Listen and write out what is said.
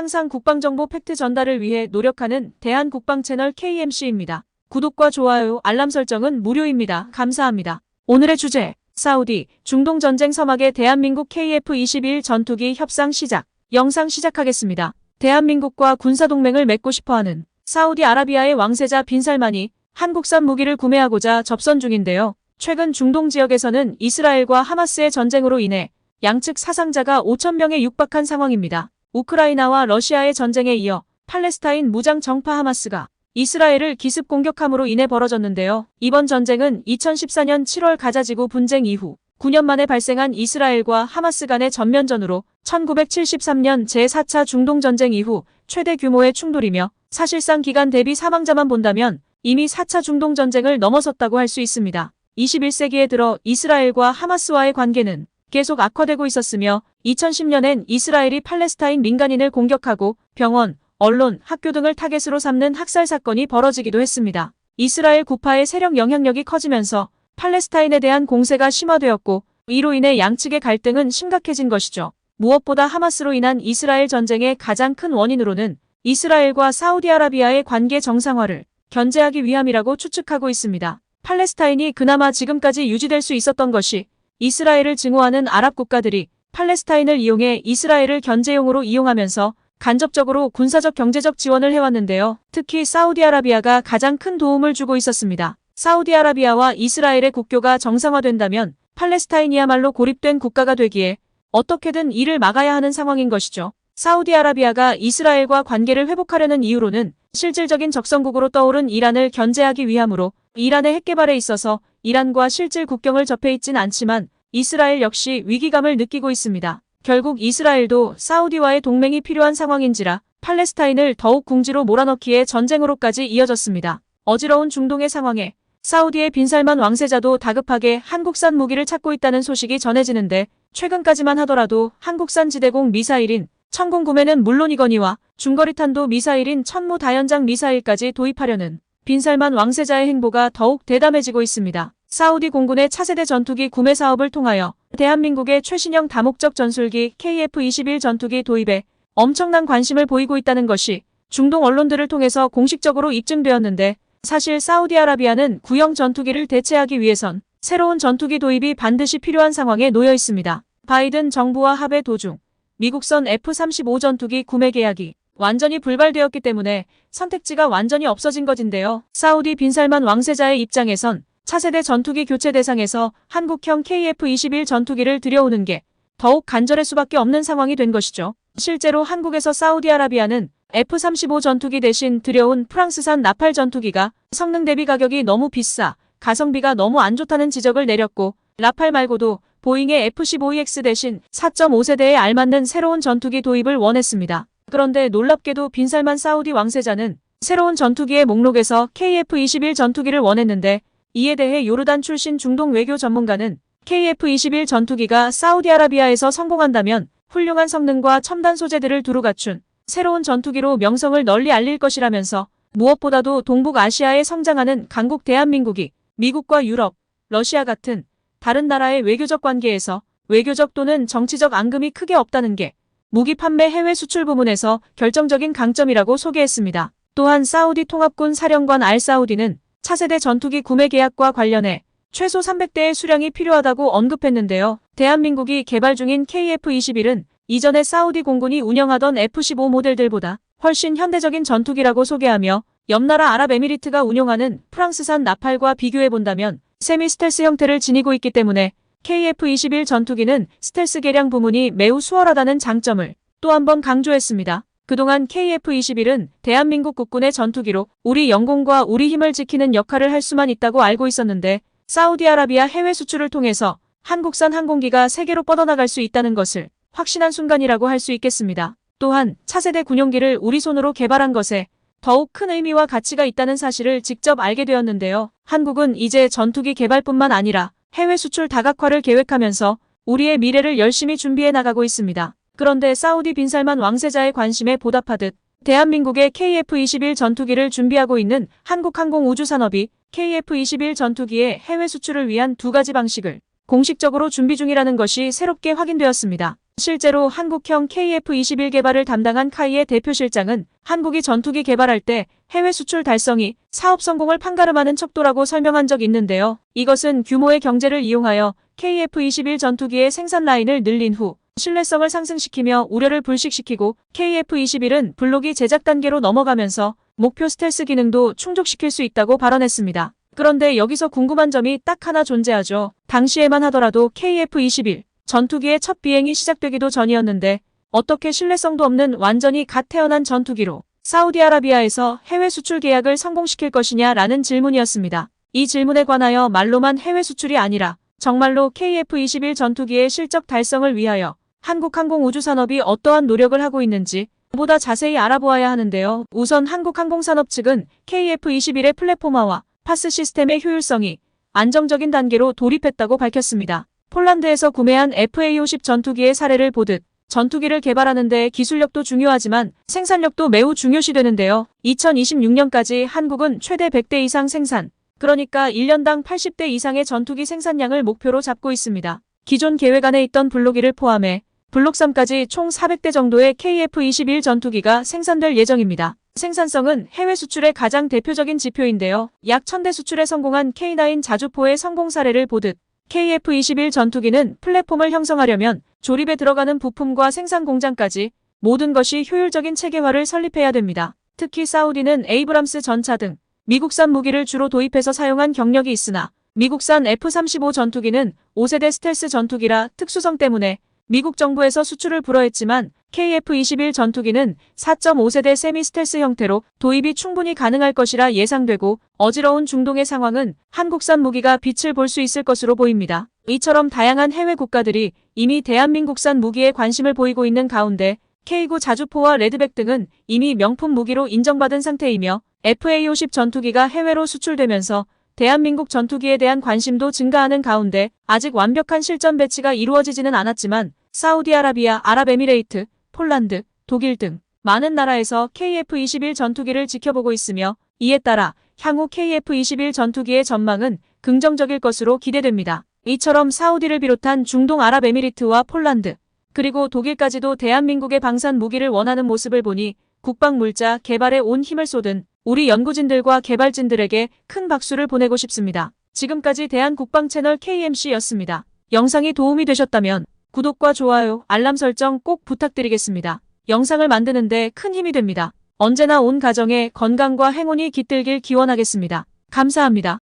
항상 국방정보 팩트 전달을 위해 노력하는 대한국방채널 KMC입니다. 구독과 좋아요, 알람 설정은 무료입니다. 감사합니다. 오늘의 주제, 사우디, 중동 전쟁 서막의 대한민국 KF-21 전투기 협상 시작. 영상 시작하겠습니다. 대한민국과 군사동맹을 맺고 싶어하는 사우디아라비아의 왕세자 빈살만이 한국산 무기를 구매하고자 접선 중인데요. 최근 중동 지역에서는 이스라엘과 하마스의 전쟁으로 인해 양측 사상자가 5,000명에 육박한 상황입니다. 우크라이나와 러시아의 전쟁에 이어 팔레스타인 무장 정파 하마스가 이스라엘을 기습 공격함으로 인해 벌어졌는데요. 이번 전쟁은 2014년 7월 가자지구 분쟁 이후 9년 만에 발생한 이스라엘과 하마스 간의 전면전으로 1973년 제4차 중동전쟁 이후 최대 규모의 충돌이며 사실상 기간 대비 사망자만 본다면 이미 4차 중동전쟁을 넘어섰다고 할 수 있습니다. 21세기에 들어 이스라엘과 하마스와의 관계는 계속 악화되고 있었으며 2010년엔 이스라엘이 팔레스타인 민간인을 공격하고 병원, 언론, 학교 등을 타겟으로 삼는 학살 사건이 벌어지기도 했습니다. 이스라엘 구파의 세력 영향력이 커지면서 팔레스타인에 대한 공세가 심화되었고 이로 인해 양측의 갈등은 심각해진 것이죠. 무엇보다 하마스로 인한 이스라엘 전쟁의 가장 큰 원인으로는 이스라엘과 사우디아라비아의 관계 정상화를 견제하기 위함이라고 추측하고 있습니다. 팔레스타인이 그나마 지금까지 유지될 수 있었던 것이 이스라엘을 증오하는 아랍 국가들이 팔레스타인을 이용해 이스라엘을 견제용으로 이용하면서 간접적으로 군사적 경제적 지원을 해왔는데요. 특히 사우디아라비아가 가장 큰 도움을 주고 있었습니다. 사우디아라비아와 이스라엘의 국교가 정상화된다면 팔레스타인이야말로 고립된 국가가 되기에 어떻게든 이를 막아야 하는 상황인 것이죠. 사우디아라비아가 이스라엘과 관계를 회복하려는 이유로는 실질적인 적성국으로 떠오른 이란을 견제하기 위함으로 이란의 핵개발에 있어서 이란과 실질 국경을 접해 있진 않지만 이스라엘 역시 위기감을 느끼고 있습니다. 결국 이스라엘도 사우디와의 동맹이 필요한 상황인지라 팔레스타인을 더욱 궁지로 몰아넣기에 전쟁으로까지 이어졌습니다. 어지러운 중동의 상황에 사우디의 빈살만 왕세자도 다급하게 한국산 무기를 찾고 있다는 소식이 전해지는데 최근까지만 하더라도 한국산 지대공 미사일인 천공 구매는 물론이거니와 중거리탄도 미사일인 천무 다연장 미사일까지 도입하려는 빈살만 왕세자의 행보가 더욱 대담해지고 있습니다. 사우디 공군의 차세대 전투기 구매 사업을 통하여 대한민국의 최신형 다목적 전술기 KF-21 전투기 도입에 엄청난 관심을 보이고 있다는 것이 중동 언론들을 통해서 공식적으로 입증되었는데 사실 사우디아라비아는 구형 전투기를 대체하기 위해선 새로운 전투기 도입이 반드시 필요한 상황에 놓여 있습니다. 바이든 정부와 합의 도중 미국선 F-35 전투기 구매 계약이 완전히 불발되었기 때문에 선택지가 완전히 없어진 것인데요. 사우디 빈살만 왕세자의 입장에선 차세대 전투기 교체 대상에서 한국형 KF-21 전투기를 들여오는 게 더욱 간절할 수밖에 없는 상황이 된 것이죠. 실제로 한국에서 사우디아라비아는 F-35 전투기 대신 들여온 프랑스산 라팔 전투기가 성능 대비 가격이 너무 비싸 가성비가 너무 안 좋다는 지적을 내렸고 라팔 말고도 보잉의 F-15EX 대신 4.5세대에 알맞는 새로운 전투기 도입을 원했습니다. 그런데 놀랍게도 빈살만 사우디 왕세자는 새로운 전투기의 목록에서 KF-21 전투기를 원했는데 이에 대해 요르단 출신 중동 외교 전문가는 KF-21 전투기가 사우디아라비아에서 성공한다면 훌륭한 성능과 첨단 소재들을 두루 갖춘 새로운 전투기로 명성을 널리 알릴 것이라면서 무엇보다도 동북아시아에 성장하는 강국 대한민국이 미국과 유럽, 러시아 같은 다른 나라의 외교적 관계에서 외교적 또는 정치적 앙금이 크게 없다는 게 무기 판매 해외 수출 부문에서 결정적인 강점이라고 소개했습니다. 또한 사우디 통합군 사령관 알사우디는 차세대 전투기 구매 계약과 관련해 최소 300대의 수량이 필요하다고 언급했는데요. 대한민국이 개발 중인 KF-21은 이전에 사우디 공군이 운영하던 F-15 모델들보다 훨씬 현대적인 전투기라고 소개하며 옆나라 아랍에미리트가 운용하는 프랑스산 라팔과 비교해본다면 세미 스텔스 형태를 지니고 있기 때문에 KF-21 전투기는 스텔스 개량 부문이 매우 수월하다는 장점을 또 한 번 강조했습니다. 그동안 KF-21은 대한민국 국군의 전투기로 우리 영공과 우리 힘을 지키는 역할을 할 수만 있다고 알고 있었는데 사우디아라비아 해외 수출을 통해서 한국산 항공기가 세계로 뻗어나갈 수 있다는 것을 확신한 순간이라고 할 수 있겠습니다. 또한 차세대 군용기를 우리 손으로 개발한 것에 더욱 큰 의미와 가치가 있다는 사실을 직접 알게 되었는데요. 한국은 이제 전투기 개발뿐만 아니라 해외 수출 다각화를 계획하면서 우리의 미래를 열심히 준비해 나가고 있습니다. 그런데 사우디 빈살만 왕세자의 관심에 보답하듯 대한민국의 KF-21 전투기를 준비하고 있는 한국항공우주산업이 KF-21 전투기의 해외 수출을 위한 두 가지 방식을 공식적으로 준비 중이라는 것이 새롭게 확인되었습니다. 실제로 한국형 KF-21 개발을 담당한 카이의 대표 실장은 한국이 전투기 개발할 때 해외 수출 달성이 사업 성공을 판가름하는 척도라고 설명한 적이 있는데요. 이것은 규모의 경제를 이용하여 KF-21 전투기의 생산 라인을 늘린 후 신뢰성을 상승시키며 우려를 불식시키고 KF-21은 블록이 제작 단계로 넘어가면서 목표 스텔스 기능도 충족시킬 수 있다고 발언했습니다. 그런데 여기서 궁금한 점이 딱 하나 존재하죠. 당시에만 하더라도 KF-21 전투기의 첫 비행이 시작되기도 전이었는데 어떻게 신뢰성도 없는 완전히 갓 태어난 전투기로 사우디아라비아에서 해외 수출 계약을 성공시킬 것이냐라는 질문이었습니다. 이 질문에 관하여 말로만 해외 수출이 아니라 정말로 KF-21 전투기의 실적 달성을 위하여 한국 항공우주산업이 어떠한 노력을 하고 있는지 보다 자세히 알아보아야 하는데요. 우선 한국항공산업 측은 KF-21의 플랫폼화와 파스 시스템의 효율성이 안정적인 단계로 돌입했다고 밝혔습니다. 폴란드에서 구매한 FA-50 전투기의 사례를 보듯 전투기를 개발하는 데 기술력도 중요하지만 생산력도 매우 중요시되는데요. 2026년까지 한국은 최대 100대 이상 생산, 그러니까 1년당 80대 이상의 전투기 생산량을 목표로 잡고 있습니다. 기존 계획 안에 있던 블록 2를 포함해 블록 3까지 총 400대 정도의 KF-21 전투기가 생산될 예정입니다. 생산성은 해외 수출의 가장 대표적인 지표인데요. 약 1000대 수출에 성공한 K9 자주포의 성공 사례를 보듯 KF-21 전투기는 플랫폼을 형성하려면 조립에 들어가는 부품과 생산 공장까지 모든 것이 효율적인 체계화를 설립해야 됩니다. 특히 사우디는 에이브람스 전차 등 미국산 무기를 주로 도입해서 사용한 경력이 있으나 미국산 F-35 전투기는 5세대 스텔스 전투기라 특수성 때문에 미국 정부에서 수출을 불허했지만 KF-21 전투기는 4.5세대 세미 스텔스 형태로 도입이 충분히 가능할 것이라 예상되고 어지러운 중동의 상황은 한국산 무기가 빛을 볼 수 있을 것으로 보입니다. 이처럼 다양한 해외 국가들이 이미 대한민국산 무기에 관심을 보이고 있는 가운데 K9 자주포와 레드백 등은 이미 명품 무기로 인정받은 상태이며 FA-50 전투기가 해외로 수출되면서 대한민국 전투기에 대한 관심도 증가하는 가운데 아직 완벽한 실전 배치가 이루어지지는 않았지만 사우디아라비아, 아랍에미레이트, 폴란드, 독일 등 많은 나라에서 KF-21 전투기를 지켜보고 있으며 이에 따라 향후 KF-21 전투기의 전망은 긍정적일 것으로 기대됩니다. 이처럼 사우디를 비롯한 중동 아랍에미리트와 폴란드, 그리고 독일까지도 대한민국의 방산 무기를 원하는 모습을 보니 국방물자 개발에 온 힘을 쏟은 우리 연구진들과 개발진들에게 큰 박수를 보내고 싶습니다. 지금까지 대한국방채널 KMC였습니다. 영상이 도움이 되셨다면 구독과 좋아요, 알람 설정 꼭 부탁드리겠습니다. 영상을 만드는데 큰 힘이 됩니다. 언제나 온 가정의 건강과 행운이 깃들길 기원하겠습니다. 감사합니다.